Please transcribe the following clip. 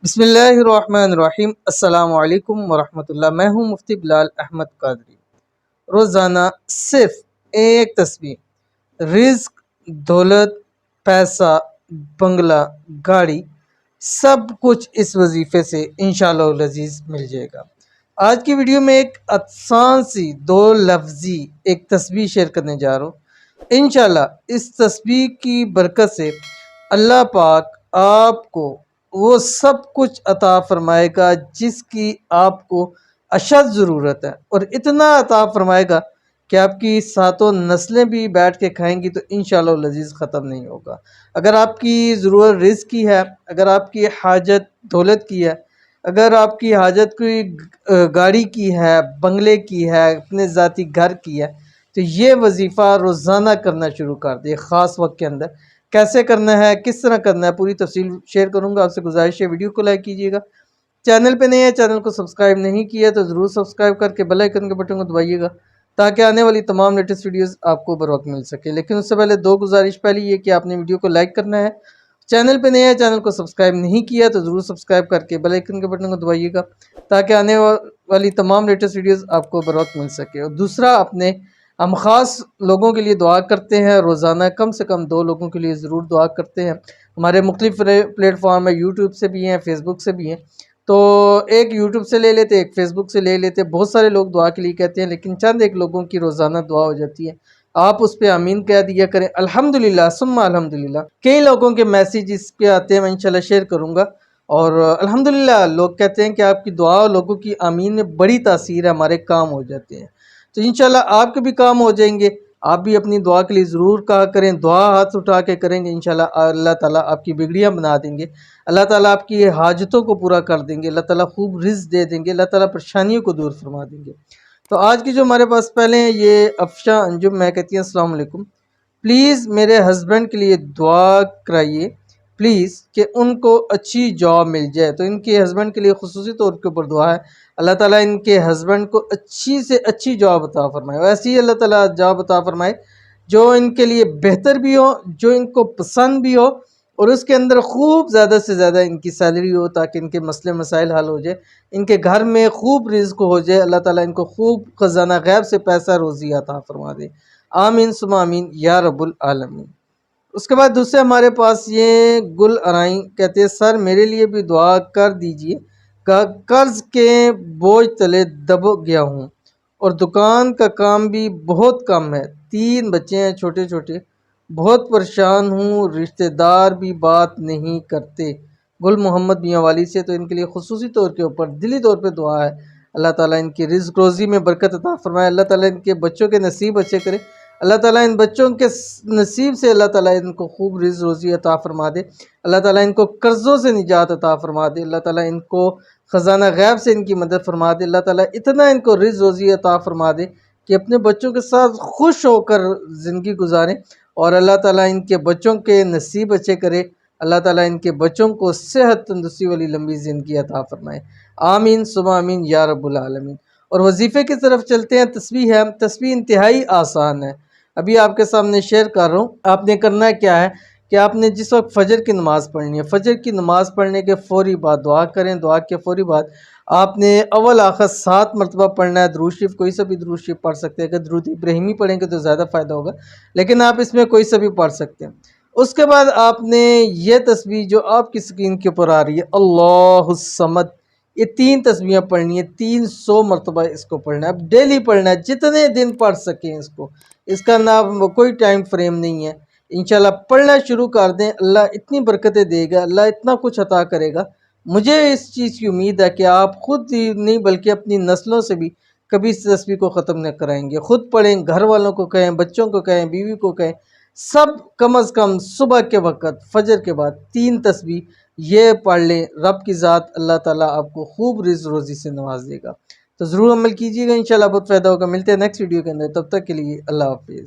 بسم اللہ الرحمن الرحیم۔ السلام علیکم ورحمۃ اللہ۔ میں ہوں مفتی بلال احمد قادری۔ روزانہ صرف ایک تسبیح، رزق، دولت، پیسہ، بنگلہ، گاڑی، سب کچھ اس وظیفے سے انشاءاللہ العزیز مل جائے گا۔ آج کی ویڈیو میں ایک آسان سی دو لفظی ایک تسبیح شیئر کرنے جا رہا ہوں۔ انشاءاللہ اس تسبیح کی برکت سے اللہ پاک آپ کو وہ سب کچھ عطا فرمائے گا جس کی آپ کو اشد ضرورت ہے، اور اتنا عطا فرمائے گا کہ آپ کی ساتوں نسلیں بھی بیٹھ کے کھائیں گی تو انشاءاللہ العزیز ختم نہیں ہوگا۔ اگر آپ کی ضرورت رزق کی ہے، اگر آپ کی حاجت دولت کی ہے، اگر آپ کی حاجت کوئی گاڑی کی ہے، بنگلے کی ہے، اپنے ذاتی گھر کی ہے، تو یہ وظیفہ روزانہ کرنا شروع کر دیں خاص وقت کے اندر۔ کیسے کرنا ہے، کس طرح کرنا ہے، پوری تفصیل شیئر کروں گا۔ آپ سے گزارش ہے ویڈیو کو لائک کیجیے گا، چینل پہ نہیں ہے، چینل کو سبسکرائب نہیں کیا تو ضرور سبسکرائب کر کے بیل آئیکن کے بٹن کو دبائیے گا تاکہ آنے والی تمام لیٹسٹ ویڈیوز آپ کو بر وقت مل سکے۔ لیکن اس سے پہلے دو گزارش، پہلی یہ کہ آپ نے ویڈیو کو لائک کرنا ہے، چینل پہ نہیں ہے، چینل کو سبسکرائب نہیں کیا تو ضرور سبسکرائب کر کے بیل آئیکن کے بٹن کو دبائیے گا تاکہ آنے والی تمام لیٹسٹ ویڈیوز آپ کو بر وقت مل سکے۔ اور دوسرا، ہم خاص لوگوں کے لیے دعا کرتے ہیں، روزانہ کم سے کم 2 لوگوں کے لیے ضرور دعا کرتے ہیں۔ ہمارے مختلف پلیٹ فارم ہے، یوٹیوب سے بھی ہیں، فیس بک سے بھی ہیں، تو ایک یوٹیوب سے لے لیتے، ایک فیس بک سے لے لیتے۔ بہت سارے لوگ دعا کے لیے کہتے ہیں لیکن چند ایک لوگوں کی روزانہ دعا ہو جاتی ہے، آپ اس پہ آمین کہہ دیا کریں۔ الحمدللہ ثم الحمدللہ کئی لوگوں کے میسیج اس پہ آتے ہیں، میں انشاءاللہ شیئر کروں گا، اور الحمدللہ لوگ کہتے ہیں کہ آپ کی دعا اور لوگوں کی آمین میں بڑی تاثیر ہے، ہمارے کام ہو جاتے ہیں۔ تو انشاءاللہ آپ کے بھی کام ہو جائیں گے، آپ بھی اپنی دعا کے لیے ضرور کہا کریں، دعا ہاتھ اٹھا کے کریں گے، انشاءاللہ اللہ تعالیٰ آپ کی بگڑیاں بنا دیں گے، اللہ تعالیٰ آپ کی حاجتوں کو پورا کر دیں گے، اللہ تعالیٰ خوب رزق دے دیں گے، اللہ تعالیٰ پریشانیوں کو دور فرما دیں گے۔ تو آج کی جو ہمارے پاس پہلے ہیں یہ افشا انجم، میں کہتی ہیں السلام علیکم، پلیز میرے ہسبینڈ کے لیے دعا کرائیے پلیز کہ ان کو اچھی جاب مل جائے۔ تو ان کے ہسبینڈ کے لیے خصوصی طور کے اوپر دعا ہے، اللہ تعالیٰ ان کے ہسبینڈ کو اچھی سے اچھی جاب عطا فرمائے، ویسے ہی اللہ تعالیٰ جاب عطا فرمائے جو ان کے لیے بہتر بھی ہو، جو ان کو پسند بھی ہو، اور اس کے اندر خوب زیادہ سے زیادہ ان کی سیلری ہو تاکہ ان کے مسئلے مسائل حل ہو جائے، ان کے گھر میں خوب رزق ہو جائے، اللہ تعالیٰ ان کو خوب خزانہ غیب سے پیسہ روزی عطا فرما دے، آمین ثم آمین یا رب العالمین۔ اس کے بعد دوسرے ہمارے پاس یہ گل ارائیں کہتے ہیں سر میرے لیے بھی دعا کر دیجئے، قرض کے بوجھ تلے دب گیا ہوں اور دکان کا کام بھی بہت کم ہے، 3 بچے ہیں چھوٹے چھوٹے، بہت پریشان ہوں، رشتہ دار بھی بات نہیں کرتے۔ گل محمد میاں والی سے، تو ان کے لیے خصوصی طور کے اوپر دلی طور پہ دعا ہے، اللہ تعالیٰ ان کی رزق روزی میں برکت عطا فرمائے، اللہ تعالیٰ ان کے بچوں کے نصیب اچھے کرے، اللہ تعالیٰ ان بچوں کے نصیب سے اللہ تعالیٰ ان کو خوب رزق روزی عطا فرما دے، اللہ تعالیٰ ان کو قرضوں سے نجات عطا فرما دے، اللہ تعالیٰ ان کو خزانہ غیب سے ان کی مدد فرما دے، اللہ تعالیٰ اتنا ان کو رزق روزی عطا فرما دے کہ اپنے بچوں کے ساتھ خوش ہو کر زندگی گزاریں، اور اللہ تعالیٰ ان کے بچوں کے نصیب اچھے کرے، اللہ تعالیٰ ان کے بچوں کو صحت تندرستی والی لمبی زندگی عطا فرمائے، آمین ثم آمین یا رب العالمین۔ اور وظیفے کی طرف چلتے ہیں۔ تسبیح ہے، تسبیح انتہائی آسان ہے، ابھی آپ کے سامنے شیئر کر رہا ہوں۔ آپ نے کرنا کیا ہے کہ آپ نے جس وقت فجر کی نماز پڑھنی ہے، فجر کی نماز پڑھنے کے فوری بعد دعا کریں، دعا کے فوری بعد آپ نے اول آخر 7 مرتبہ پڑھنا ہے درود شریف، کوئی سا بھی درود شریف پڑھ سکتے ہیں، اگر درود ابراہیمی پڑھیں گے تو زیادہ فائدہ ہوگا، لیکن آپ اس میں کوئی سا بھی پڑھ سکتے ہیں۔ اس کے بعد آپ نے یہ تسبیح جو آپ کی سکرین کے اوپر آ رہی ہے، اللہ الصمد، یہ 3 تسبیحیں پڑھنی ہے، 300 مرتبہ اس کو پڑھنا ہے، اب ڈیلی پڑھنا ہے، جتنے دن پڑھ سکیں اس کو، اس کا نام کوئی ٹائم فریم نہیں ہے، انشاءاللہ پڑھنا شروع کر دیں، اللہ اتنی برکتیں دے گا، اللہ اتنا کچھ عطا کرے گا۔ مجھے اس چیز کی امید ہے کہ آپ خود ہی نہیں بلکہ اپنی نسلوں سے بھی کبھی اس تسبیح کو ختم نہ کرائیں گے، خود پڑھیں، گھر والوں کو کہیں، بچوں کو کہیں، بیوی کو کہیں، سب کم از کم صبح کے وقت فجر کے بعد 3 تسبیح یہ پڑھ لیں، رب کی ذات اللہ تعالیٰ آپ کو خوب رزق روزی سے نواز دے گا۔ تو ضرور عمل کیجیے گا، انشاءاللہ بہت فائدہ ہوگا۔ ملتے ہیں نیکسٹ ویڈیو کے اندر، تب تک کے لیے اللہ حافظ۔